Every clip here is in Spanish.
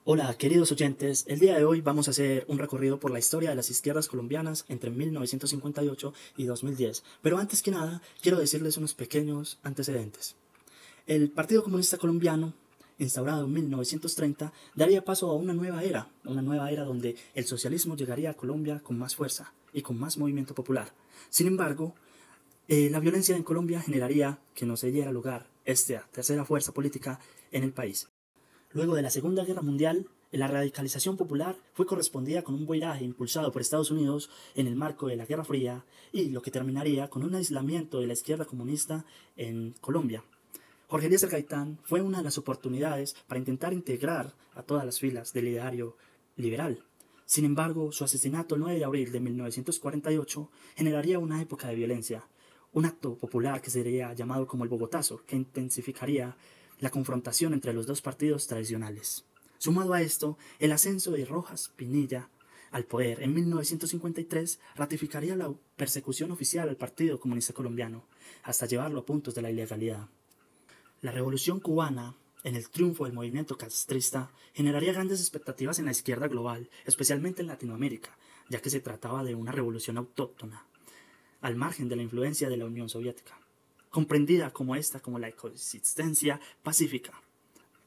Hola, queridos oyentes. El día de hoy vamos a hacer un recorrido por la historia de las izquierdas colombianas entre 1958 y 2010. Pero antes que nada, quiero decirles unos pequeños antecedentes. El Partido Comunista Colombiano, instaurado en 1930, daría paso a una nueva era donde el socialismo llegaría a Colombia con más fuerza y con más movimiento popular. Sin embargo, la violencia en Colombia generaría que no se diera lugar esta tercera fuerza política en el país. Luego de la Segunda Guerra Mundial, la radicalización popular fue correspondida con un viraje impulsado por Estados Unidos en el marco de la Guerra Fría y lo que terminaría con un aislamiento de la izquierda comunista en Colombia. Jorge Eliezer Gaitán fue una de las oportunidades para intentar integrar a todas las filas del ideario liberal. Sin embargo, su asesinato el 9 de abril de 1948 generaría una época de violencia, un acto popular que sería llamado como el Bogotazo, que intensificaría la confrontación entre los dos partidos tradicionales. Sumado a esto, el ascenso de Rojas Pinilla al poder en 1953 ratificaría la persecución oficial al Partido Comunista Colombiano, hasta llevarlo a puntos de la ilegalidad. La revolución cubana, en el triunfo del movimiento castrista, generaría grandes expectativas en la izquierda global, especialmente en Latinoamérica, ya que se trataba de una revolución autóctona, al margen de la influencia de la Unión Soviética, comprendida como la coexistencia pacífica.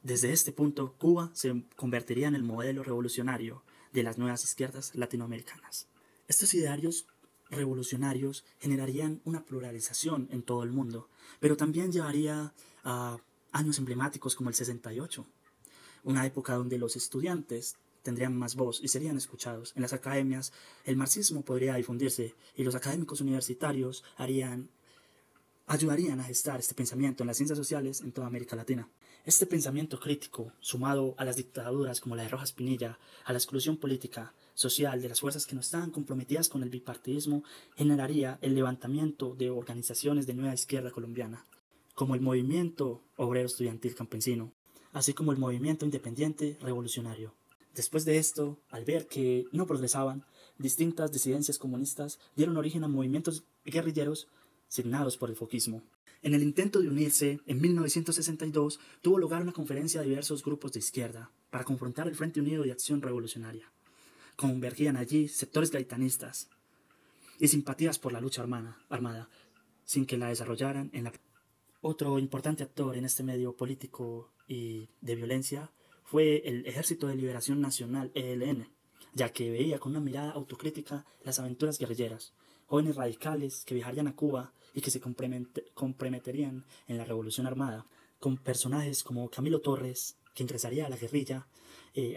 Desde este punto, Cuba se convertiría en el modelo revolucionario de las nuevas izquierdas latinoamericanas. Estos idearios revolucionarios generarían una pluralización en todo el mundo, pero también llevaría a años emblemáticos como el 68, una época donde los estudiantes tendrían más voz y serían escuchados. En las academias el marxismo podría difundirse y los académicos universitarios ayudarían a gestar este pensamiento en las ciencias sociales en toda América Latina. Este pensamiento crítico, sumado a las dictaduras como la de Rojas Pinilla, a la exclusión política, social de las fuerzas que no estaban comprometidas con el bipartidismo, generaría el levantamiento de organizaciones de nueva izquierda colombiana, como el Movimiento Obrero Estudiantil Campesino, así como el Movimiento Independiente Revolucionario. Después de esto, al ver que no progresaban, distintas disidencias comunistas dieron origen a movimientos guerrilleros signados por el foquismo. En el intento de unirse, en 1962, tuvo lugar una conferencia de diversos grupos de izquierda para confrontar el Frente Unido de Acción Revolucionaria. Convergían allí sectores gaitanistas y simpatías por la lucha armada, sin que la desarrollaran en la... Otro importante actor en este medio político y de violencia fue el Ejército de Liberación Nacional, ELN, ya que veía con una mirada autocrítica las aventuras guerrilleras, jóvenes radicales que viajarían a Cuba y que se comprometerían en la revolución armada, con personajes como Camilo Torres, que ingresaría a la guerrilla,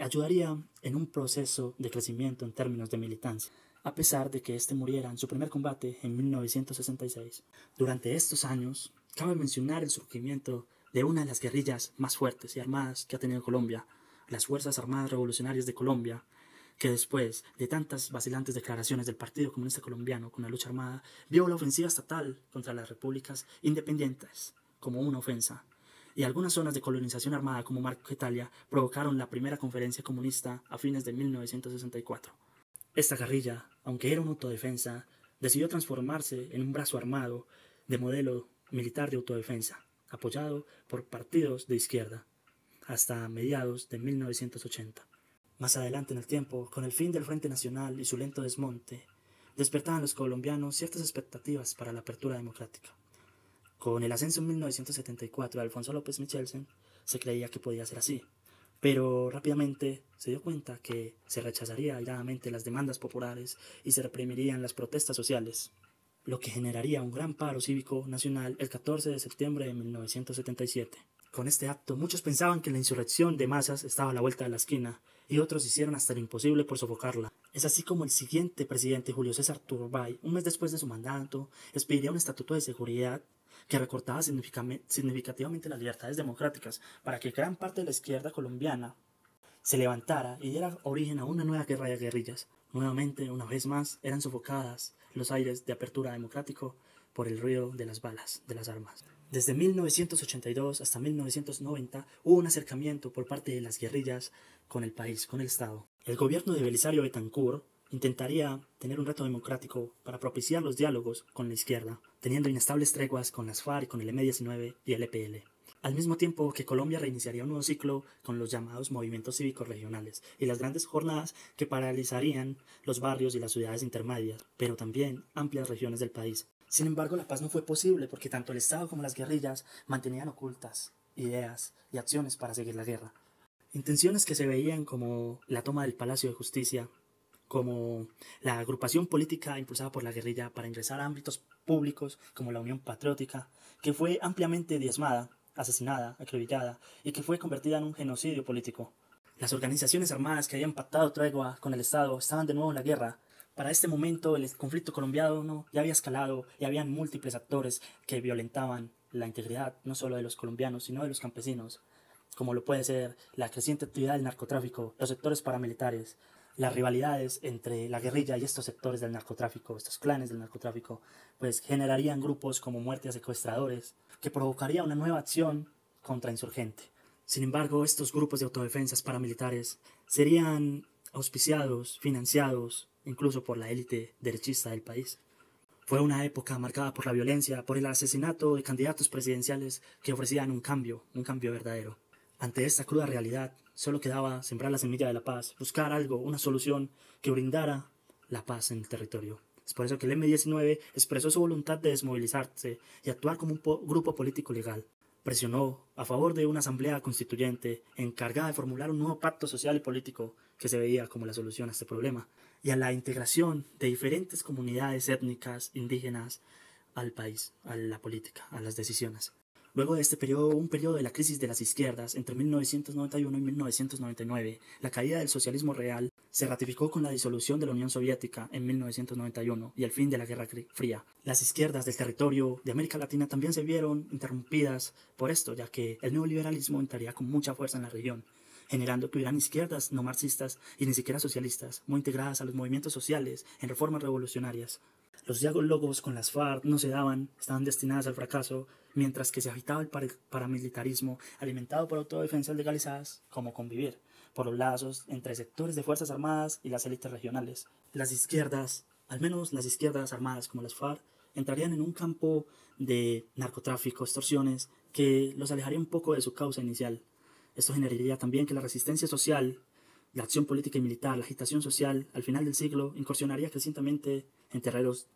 ayudaría en un proceso de crecimiento en términos de militancia, a pesar de que éste muriera en su primer combate en 1966. Durante estos años, cabe mencionar el surgimiento de una de las guerrillas más fuertes y armadas que ha tenido Colombia, las Fuerzas Armadas Revolucionarias de Colombia, que después de tantas vacilantes declaraciones del Partido Comunista Colombiano con la lucha armada, vio la ofensiva estatal contra las repúblicas independientes como una ofensa, y algunas zonas de colonización armada como Marquetalia provocaron la primera conferencia comunista a fines de 1964. Esta guerrilla, aunque era una autodefensa, decidió transformarse en un brazo armado de modelo militar de autodefensa, apoyado por partidos de izquierda, hasta mediados de 1980. Más adelante en el tiempo, con el fin del Frente Nacional y su lento desmonte, despertaban los colombianos ciertas expectativas para la apertura democrática. Con el ascenso en 1974 de Alfonso López Michelsen, se creía que podía ser así, pero rápidamente se dio cuenta que se rechazaría airadamente las demandas populares y se reprimirían las protestas sociales, lo que generaría un gran paro cívico nacional el 14 de septiembre de 1977. Con este acto, muchos pensaban que la insurrección de masas estaba a la vuelta de la esquina, y otros hicieron hasta lo imposible por sofocarla. Es así como el siguiente presidente, Julio César Turbay, un mes después de su mandato, expediría un estatuto de seguridad que recortaba significativamente las libertades democráticas para que gran parte de la izquierda colombiana se levantara y diera origen a una nueva guerra de guerrillas. Nuevamente, una vez más, eran sofocadas los aires de apertura democrático por el ruido de las balas, de las armas. Desde 1982 hasta 1990 hubo un acercamiento por parte de las guerrillas con el país, con el Estado. El gobierno de Belisario Betancur intentaría tener un reto democrático para propiciar los diálogos con la izquierda, teniendo inestables treguas con las FARC, con el M-19 y el EPL. al mismo tiempo que Colombia reiniciaría un nuevo ciclo con los llamados movimientos cívicos regionales y las grandes jornadas que paralizarían los barrios y las ciudades intermedias, pero también amplias regiones del país. Sin embargo, la paz no fue posible porque tanto el Estado como las guerrillas mantenían ocultas ideas y acciones para seguir la guerra. Intenciones que se veían como la toma del Palacio de Justicia, como la agrupación política impulsada por la guerrilla para ingresar a ámbitos públicos como la Unión Patriótica, que fue ampliamente diezmada, asesinada, acribillada y que fue convertida en un genocidio político. Las organizaciones armadas que habían pactado tregua con el Estado estaban de nuevo en la guerra. Para este momento el conflicto colombiano ya había escalado y habían múltiples actores que violentaban la integridad no solo de los colombianos sino de los campesinos, como lo puede ser la creciente actividad del narcotráfico, los sectores paramilitares, las rivalidades entre la guerrilla y estos sectores del narcotráfico, estos clanes del narcotráfico, pues generarían grupos como muertes secuestradores, que provocaría una nueva acción contrainsurgente. Sin embargo, estos grupos de autodefensas paramilitares serían auspiciados, financiados, incluso por la élite derechista del país. Fue una época marcada por la violencia, por el asesinato de candidatos presidenciales que ofrecían un cambio verdadero. Ante esta cruda realidad, solo quedaba sembrar la semilla de la paz, buscar algo, una solución que brindara la paz en el territorio. Es por eso que el M-19 expresó su voluntad de desmovilizarse y actuar como un grupo político legal. Presionó a favor de una asamblea constituyente encargada de formular un nuevo pacto social y político que se veía como la solución a este problema, y a la integración de diferentes comunidades étnicas indígenas al país, a la política, a las decisiones. Luego de este periodo, un periodo de la crisis de las izquierdas entre 1991 y 1999, la caída del socialismo real se ratificó con la disolución de la Unión Soviética en 1991 y el fin de la Guerra Fría. Las izquierdas del territorio de América Latina también se vieron interrumpidas por esto, ya que el neoliberalismo entraría con mucha fuerza en la región, generando que hubieran izquierdas no marxistas y ni siquiera socialistas, muy integradas a los movimientos sociales en reformas revolucionarias. Los diálogos con las FARC no se daban, estaban destinadas al fracaso, mientras que se agitaba el paramilitarismo alimentado por autodefensas legalizadas como Convivir, por los lazos entre sectores de Fuerzas Armadas y las élites regionales. Las izquierdas, al menos las izquierdas armadas como las FARC, entrarían en un campo de narcotráfico, extorsiones, que los alejaría un poco de su causa inicial. Esto generaría también que la resistencia social, la acción política y militar, la agitación social, al final del siglo, incursionaría crecientemente en terrenos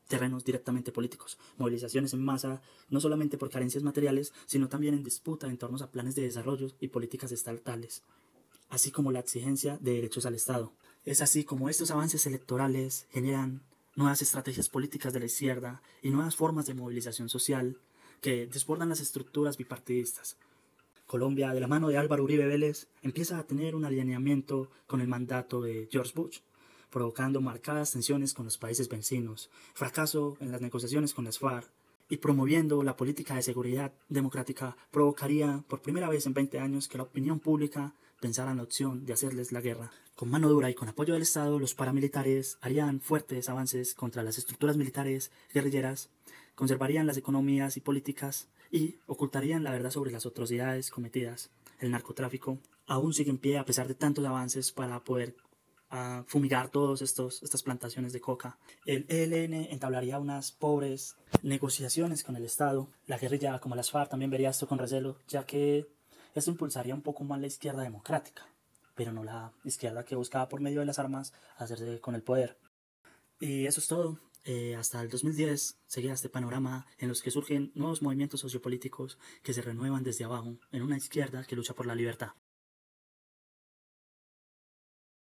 directamente políticos, movilizaciones en masa, no solamente por carencias materiales, sino también en disputa en torno a planes de desarrollo y políticas estatales, así como la exigencia de derechos al Estado. Es así como estos avances electorales generan nuevas estrategias políticas de la izquierda y nuevas formas de movilización social que desbordan las estructuras bipartidistas. Colombia, de la mano de Álvaro Uribe Vélez, empieza a tener un alineamiento con el mandato de George Bush, provocando marcadas tensiones con los países vecinos, fracaso en las negociaciones con las FARC y promoviendo la política de seguridad democrática provocaría por primera vez en 20 años que la opinión pública pensara en la opción de hacerles la guerra. Con mano dura y con apoyo del Estado, los paramilitares harían fuertes avances contra las estructuras militares guerrilleras, conservarían las economías y políticas y ocultarían la verdad sobre las atrocidades cometidas. El narcotráfico aún sigue en pie a pesar de tantos avances para poder fumigar todas estas plantaciones de coca. El ELN entablaría unas pobres negociaciones con el Estado. La guerrilla, como las FARC, también vería esto con recelo, ya que esto impulsaría un poco más la izquierda democrática, pero no la izquierda que buscaba por medio de las armas hacerse con el poder. Y eso es todo. Hasta el 2010 seguía este panorama en los que surgen nuevos movimientos sociopolíticos que se renuevan desde abajo en una izquierda que lucha por la libertad.